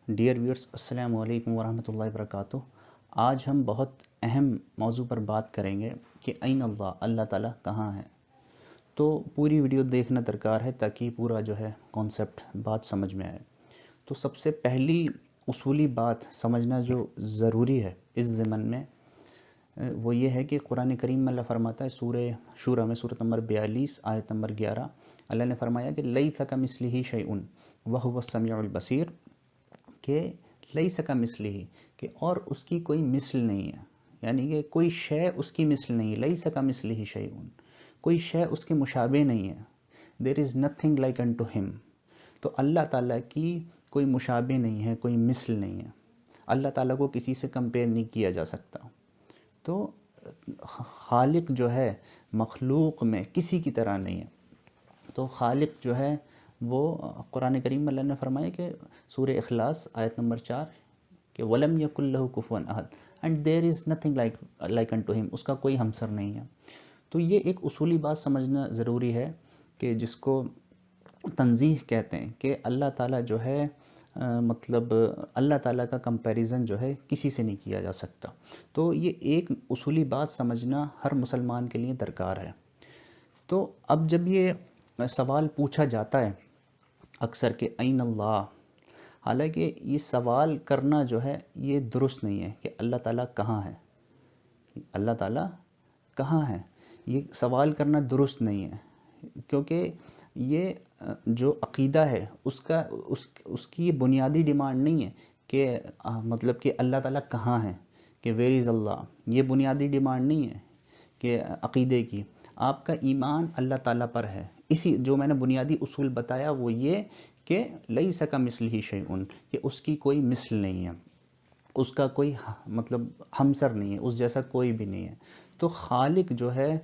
Dear viewers, السلام علیکم ورحمۃ اللہ وبرکاتہ۔ آج ہم بہت اہم موضوع پر بات کریں گے کہ این اللہ، اللہ تعالیٰ کہاں ہے۔ تو پوری ویڈیو دیکھنا درکار ہے تاکہ پورا جو ہے کانسیپٹ بات سمجھ میں آئے۔ تو سب سے پہلی اصولی بات سمجھنا جو ضروری ہے اس ضمن میں وہ یہ ہے کہ قرآن کریم میں اللہ فرماتا ہے سورہ شورہ میں سورۃ نمبر 42 آیت نمبر 11، اللہ نے فرمایا کہ لیس کمثلہ شیء وہو السمیع البصیر، کہ لیس کمثلہ، کہ اور اس کی کوئی مثل نہیں ہے، یعنی کہ کوئی شے اس کی مثل نہیں ہے۔ لیس کمثلہ شیء، کوئی شے اس کے مشابہ نہیں ہے۔ دیر از نتھنگ لائک انٹو ہم۔ تو اللہ تعالیٰ کی کوئی مشابہ نہیں ہے، کوئی مثل نہیں ہے۔ اللہ تعالیٰ کو کسی سے کمپیئر نہیں کیا جا سکتا۔ تو خالق جو ہے مخلوق میں کسی کی طرح نہیں ہے۔ تو خالق جو ہے وہ قرآن کریم میں اللہ نے فرمایا کہ سورہ اخلاص آیت نمبر 4 کہ وَلَمْ يَكُنْ لَهُ كُفُوًا أَحَدٌ، and there is nothing like unto him, اس کا کوئی ہمسر نہیں ہے۔ تو یہ ایک اصولی بات سمجھنا ضروری ہے کہ جس کو تنزیہ کہتے ہیں، کہ اللہ تعالیٰ جو ہے مطلب اللہ تعالیٰ کا کمپیریزن جو ہے کسی سے نہیں کیا جا سکتا۔ تو یہ ایک اصولی بات سمجھنا ہر مسلمان کے لیے درکار ہے۔ تو اب جب یہ سوال پوچھا جاتا ہے اکثر کہ این اللہ، حالانکہ یہ سوال کرنا جو ہے یہ درست نہیں ہے کہ اللہ تعالیٰ کہاں ہے، اللہ تعالیٰ کہاں ہے، یہ سوال کرنا درست نہیں ہے، کیونکہ یہ جو عقیدہ ہے اس کی یہ بنیادی ڈیمانڈ نہیں ہے کہ مطلب کہ اللہ تعالیٰ کہاں ہے، کہ ویر از اللہ، یہ بنیادی ڈیمانڈ نہیں ہے کہ عقیدے کی۔ آپ کا ایمان اللہ تعالیٰ پر ہے۔ اسی جو میں نے بنیادی اصول بتایا وہ یہ کہ لیس کمثلہ شیء، کہ اس کی کوئی مثل نہیں ہے، اس کا کوئی مطلب ہمسر نہیں ہے، اس جیسا کوئی بھی نہیں ہے۔ تو خالق جو ہے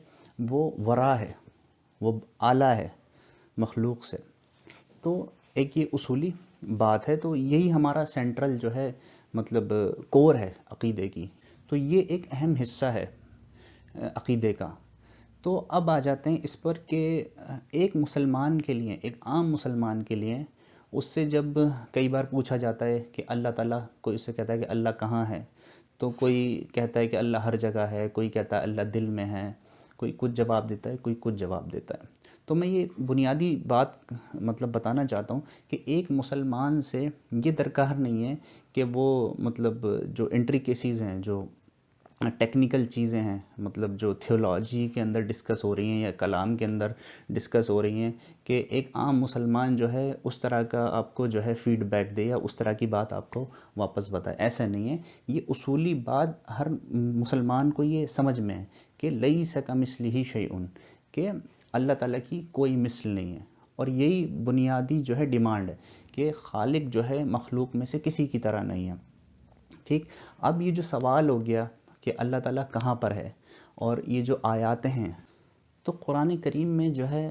وہ ورا ہے، وہ اعلیٰ ہے مخلوق سے۔ تو ایک یہ اصولی بات ہے، تو یہی ہمارا سینٹرل جو ہے مطلب کور ہے عقیدے کی۔ تو یہ ایک اہم حصہ ہے عقیدے کا۔ تو اب آ جاتے ہیں اس پر کہ ایک مسلمان کے لیے، ایک عام مسلمان کے لیے، اس سے جب کئی بار پوچھا جاتا ہے کہ اللہ تعالیٰ، کوئی اس سے کہتا ہے کہ اللہ کہاں ہے، تو کوئی کہتا ہے کہ اللہ ہر جگہ ہے، کوئی کہتا ہے اللہ دل میں ہے، کوئی کچھ جواب دیتا ہے، کوئی کچھ جواب دیتا ہے۔ تو میں یہ بنیادی بات مطلب بتانا چاہتا ہوں کہ ایک مسلمان سے یہ درکار نہیں ہے کہ وہ مطلب جو انٹریکیسیز ہیں، جو ٹیکنیکل چیزیں ہیں، مطلب جو تھیولوجی کے اندر ڈسکس ہو رہی ہیں یا کلام کے اندر ڈسکس ہو رہی ہیں، کہ ایک عام مسلمان جو ہے اس طرح کا آپ کو جو ہے فیڈ بیک دے یا اس طرح کی بات آپ کو واپس بتائے، ایسا نہیں ہے۔ یہ اصولی بات ہر مسلمان کو یہ سمجھ میں ہے کہ لیس کمثلہ شیء، کہ اللہ تعالیٰ کی کوئی مثل نہیں ہے، اور یہی بنیادی جو ہے ڈیمانڈ ہے کہ خالق جو ہے مخلوق میں سے کسی کی طرح نہیں ہے۔ ٹھیک، اب یہ جو سوال ہو گیا کہ اللہ تعالیٰ کہاں پر ہے، اور یہ جو آیات ہیں، تو قرآن کریم میں جو ہے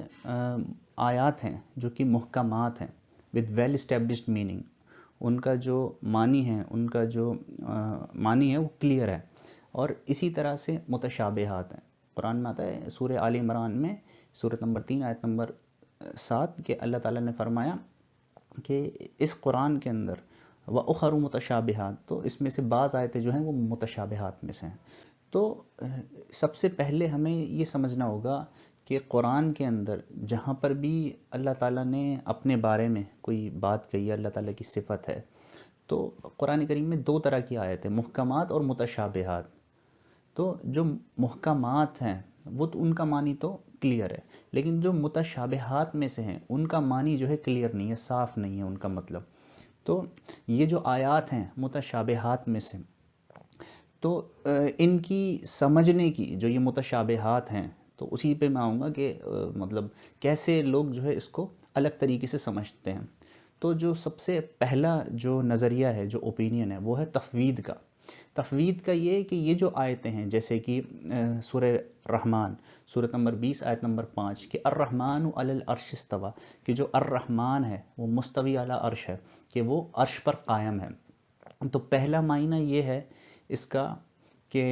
آیات ہیں جو کہ محکمات ہیں with well established meaning، ان کا جو معنی ہے، ان کا جو معنی ہے وہ کلیئر ہے، اور اسی طرح سے متشابہات ہیں۔ قرآن میں آتا ہے سورہ آل عمران میں سورۃ نمبر 3 آیت نمبر 7 کہ اللہ تعالیٰ نے فرمایا کہ اس قرآن کے اندر وَأُخَرُ متشابہات، تو اس میں سے بعض آیتیں جو ہیں وہ متشابہات میں سے ہیں۔ تو سب سے پہلے ہمیں یہ سمجھنا ہوگا کہ قرآن کے اندر جہاں پر بھی اللہ تعالیٰ نے اپنے بارے میں کوئی بات کہی ہے، اللہ تعالیٰ کی صفت ہے، تو قرآن کریم میں دو طرح کی آیتیں، محکمات اور متشابہات۔ تو جو محکمات ہیں وہ تو ان کا معنی تو کلیئر ہے، لیکن جو متشابہات میں سے ہیں ان کا معنی جو ہے کلیئر نہیں ہے، صاف نہیں ہے ان کا مطلب۔ تو یہ جو آیات ہیں متشابہات میں سے، تو ان کی سمجھنے کی جو یہ متشابہات ہیں، تو اسی پہ میں آؤں گا کہ مطلب کیسے لوگ جو ہے اس کو الگ طریقے سے سمجھتے ہیں۔ تو جو سب سے پہلا جو نظریہ ہے، جو اوپینین ہے، وہ ہے تفویض کا۔ تفویض کا یہ کہ یہ جو آیتیں ہیں جیسے کہ سورہ رحمان سورۃ نمبر 20 آیت نمبر 5 کہ الرحمن علی العرش استویٰ، کہ جو الرحمن ہے وہ مستوی علی عرش ہے، کہ وہ عرش پر قائم ہے۔ تو پہلا معنی یہ ہے اس کا کہ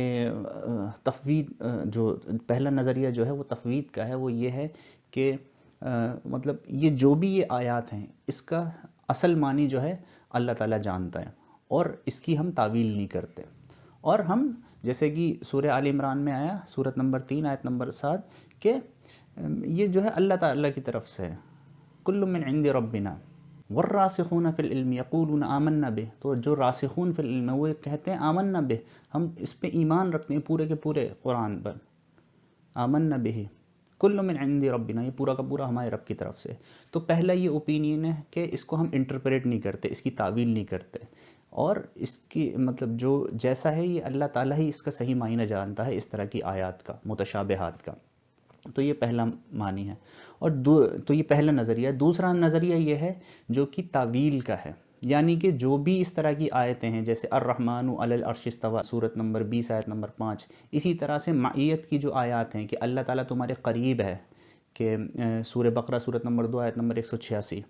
تفویض، جو پہلا نظریہ جو ہے وہ تفویض کا ہے، وہ یہ ہے کہ مطلب یہ جو بھی یہ آیات ہیں اس کا اصل معنی جو ہے اللہ تعالیٰ جانتا ہے، اور اس کی ہم تعویل نہیں کرتے۔ اور ہم جیسے کہ سورہ آل عمران میں آیا، سورۃ نمبر 3 آیت نمبر 7، کہ یہ جو ہے اللہ تعالیٰ کی طرف سے ہے، کل من عند ربنا والراسخون فی العلم یقولون آمنا بہ، تو جو راسخون فی العلم وہ کہتے ہیں آمنا بہ، ہم اس پہ ایمان رکھتے ہیں پورے کے پورے قرآن پر، آمنا بہ کل من عند ربنا، یہ پورا کا پورا ہمارے رب کی طرف سے۔ تو پہلا یہ اوپینین ہے کہ اس کو ہم انٹرپریٹ نہیں کرتے، اس کی تعویل نہیں کرتے، اور اس کی مطلب جو جیسا ہے یہ اللہ تعالیٰ ہی اس کا صحیح معنی جانتا ہے اس طرح کی آیات کا، متشابہات کا۔ تو یہ پہلا معنی ہے، اور تو یہ پہلا نظریہ ہے۔ دوسرا نظریہ یہ ہے جو کہ تعویل کا ہے، یعنی کہ جو بھی اس طرح کی آیتیں ہیں، جیسے الرحمن علی العرش استویٰ سورۃ نمبر 20 آیت نمبر 5، اسی طرح سے معیت کی جو آیات ہیں کہ اللہ تعالیٰ تمہارے قریب ہے، کہ سورہ بقرہ سورۃ نمبر 2 آیت نمبر 186،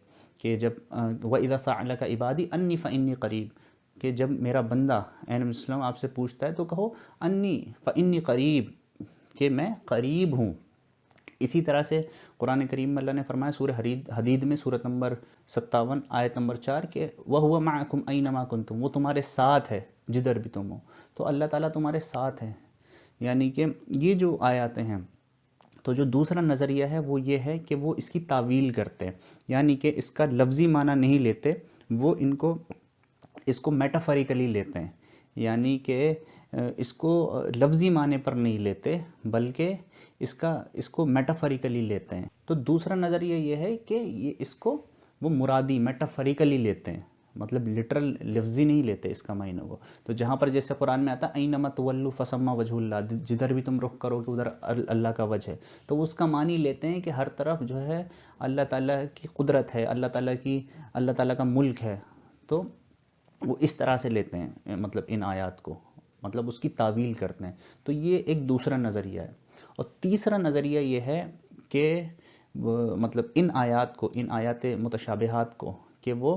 کہ جب وَإِذَا سَأَلَكَ عِبَادِي أَنِّي فَإِنِّي قَرِيب، کہ جب میرا بندہ اے نبی وسلم آپ سے پوچھتا ہے تو کہو انی فإنی قریب، کہ میں قریب ہوں۔ اسی طرح سے قرآن کریم میں اللہ نے فرمایا سورہ حدید میں سورۃ نمبر 57 آیت نمبر 4، کہ وَهُوَ مَعَكُمْ أَيْنَمَا كُنْتُمْ، وہ تمہارے ساتھ ہے جدھر بھی تم ہو۔ تو اللہ تعالیٰ تمہارے ساتھ ہے، یعنی کہ یہ جو آیاتیں ہیں۔ تو جو دوسرا نظریہ ہے وہ یہ ہے کہ وہ اس کی تعویل کرتے ہیں، یعنی کہ اس کا لفظی معنی نہیں لیتے، وہ اس کو میٹافریکلی لیتے ہیں، یعنی کہ اس کو لفظی معنی پر نہیں لیتے بلکہ اس کو میٹافریکلی لیتے ہیں۔ تو دوسرا نظریہ یہ ہے کہ اس کو وہ مرادی میٹافریکلی لیتے ہیں، مطلب لٹرل لفظی نہیں لیتے اس کا معنی وہ۔ تو جہاں پر جیسے قرآن میں آتا ہے اینما تولوا فثم وجہ اللہ، جدھر بھی تم رخ کرو کہ ادھر اللہ کا وجہ ہے، تو اس کا معنی لیتے ہیں کہ ہر طرف جو ہے اللہ تعالیٰ کی قدرت ہے، اللہ تعالیٰ کا ملک ہے۔ تو وہ اس طرح سے لیتے ہیں مطلب ان آیات کو، مطلب اس کی تعویل کرتے ہیں۔ تو یہ ایک دوسرا نظریہ ہے۔ اور تیسرا نظریہ یہ ہے کہ مطلب ان آیات متشابہات کو کہ وہ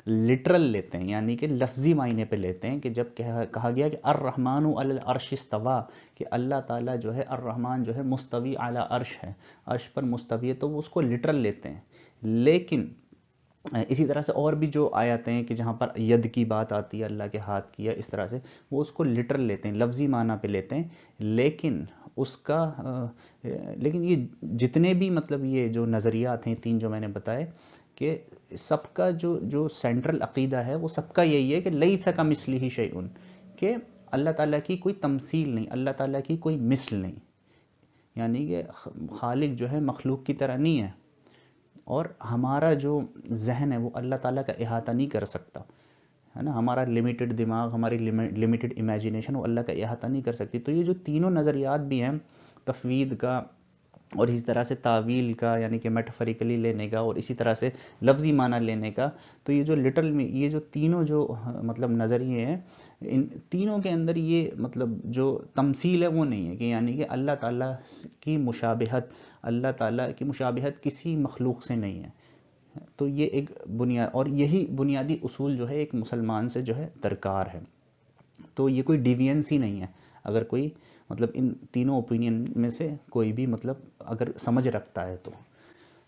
لٹرل لیتے ہیں، یعنی کہ لفظی معنی پہ لیتے ہیں، کہ جب کہا گیا کہ الرحمن علی العرش استویٰ، کہ اللہ تعالیٰ جو ہے الرحمن جو ہے مستوی علی عرش ہے، عرش پر مستوی ہے، تو وہ اس کو لٹرل لیتے ہیں۔ لیکن اسی طرح سے اور بھی جو آیاتیں ہیں کہ جہاں پر ید کی بات آتی ہے، اللہ کے ہاتھ کی، یا اس طرح سے وہ اس کو لٹرل لیتے ہیں، لفظی معنی پہ لیتے ہیں۔ لیکن یہ جتنے بھی مطلب یہ جو نظریات ہیں تین جو میں نے بتائے، کہ سب کا جو سینٹرل عقیدہ ہے وہ سب کا یہی ہے کہ لیس کمثلہ شیء، کہ اللہ تعالیٰ کی کوئی تمثیل نہیں، اللہ تعالیٰ کی کوئی مثل نہیں، یعنی کہ خالق جو ہے مخلوق کی طرح نہیں ہے، اور ہمارا جو ذہن ہے وہ اللہ تعالیٰ کا احاطہ نہیں کر سکتا، ہے نا، ہمارا لمیٹڈ دماغ، ہماری لمیٹڈ امیجنیشن وہ اللہ کا احاطہ نہیں کر سکتی۔ تو یہ جو تینوں نظریات بھی ہیں، تفویض کا اور اسی طرح سے تعویل کا، یعنی کہ میٹافریکلی لینے کا، اور اسی طرح سے لفظی معنی لینے کا، تو یہ جو یہ جو تینوں جو مطلب نظریے ہیں، ان تینوں کے اندر یہ مطلب جو تمثیل ہے وہ نہیں ہے، کہ یعنی کہ اللہ تعالیٰ کی مشابہت کسی مخلوق سے نہیں ہے۔ تو یہ ایک اور یہی بنیادی اصول جو ہے ایک مسلمان سے جو ہے درکار ہے۔ تو یہ کوئی ڈیوینس ہی نہیں ہے، اگر کوئی مطلب ان تینوں اوپینین میں سے کوئی بھی مطلب اگر سمجھ رکھتا ہے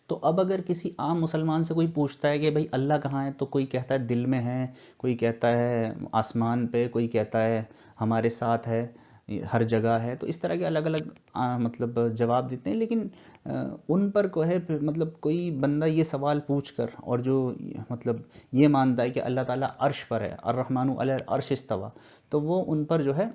تو اب اگر کسی عام مسلمان سے کوئی پوچھتا ہے کہ بھئی اللہ کہاں ہے، تو کوئی کہتا ہے دل میں ہے، کوئی کہتا ہے آسمان پہ، کوئی کہتا ہے ہمارے ساتھ ہے، ہر جگہ ہے۔ تو اس طرح کے الگ الگ مطلب جواب دیتے ہیں، لیکن ان پر کو ہے مطلب کوئی بندہ یہ سوال پوچھ کر اور جو مطلب یہ مانتا ہے کہ اللہ تعالیٰ عرش پر ہے، الرحمن علی العرش استویٰ، تو وہ ان پر جو ہے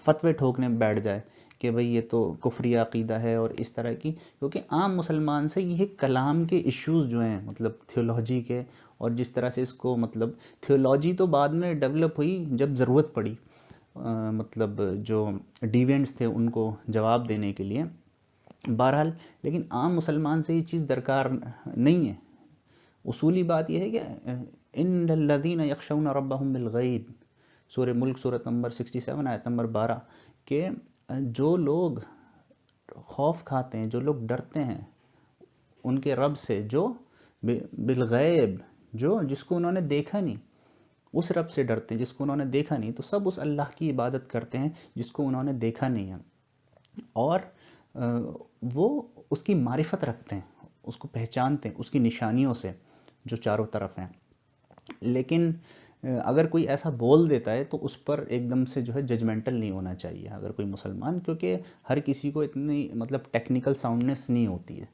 فتوے ٹھوکنے بیٹھ جائے کہ بھئی یہ تو کفری عقیدہ ہے اور اس طرح کی، کیونکہ عام مسلمان سے یہ کلام کے ایشوز جو ہیں مطلب تھیولوجی کے، اور جس طرح سے اس کو مطلب تھیولوجی تو بعد میں ڈیولپ ہوئی جب ضرورت پڑی مطلب جو ڈیوینٹس تھے ان کو جواب دینے کے لیے، بہرحال، لیکن عام مسلمان سے یہ چیز درکار نہیں ہے۔ اصولی بات یہ ہے کہ ان الذین یخشون ربہم بالغیب، سورہ ملک سورۃ نمبر 67 آیت نمبر 12، کہ جو لوگ خوف کھاتے ہیں، جو لوگ ڈرتے ہیں ان کے رب سے، جو بالغیب، جس کو انہوں نے دیکھا نہیں، اس رب سے ڈرتے ہیں جس کو انہوں نے دیکھا نہیں، تو سب اس اللہ کی عبادت کرتے ہیں جس کو انہوں نے دیکھا نہیں ہے، اور وہ اس کی معرفت رکھتے ہیں، اس کو پہچانتے ہیں اس کی نشانیوں سے جو چاروں طرف ہیں۔ لیکن اگر کوئی ایسا بول دیتا ہے تو اس پر ایک دم سے جو ہے ججمنٹل نہیں ہونا چاہیے اگر کوئی مسلمان، کیونکہ ہر کسی کو اتنی مطلب ٹیکنیکل ساؤنڈنیس نہیں ہوتی ہے،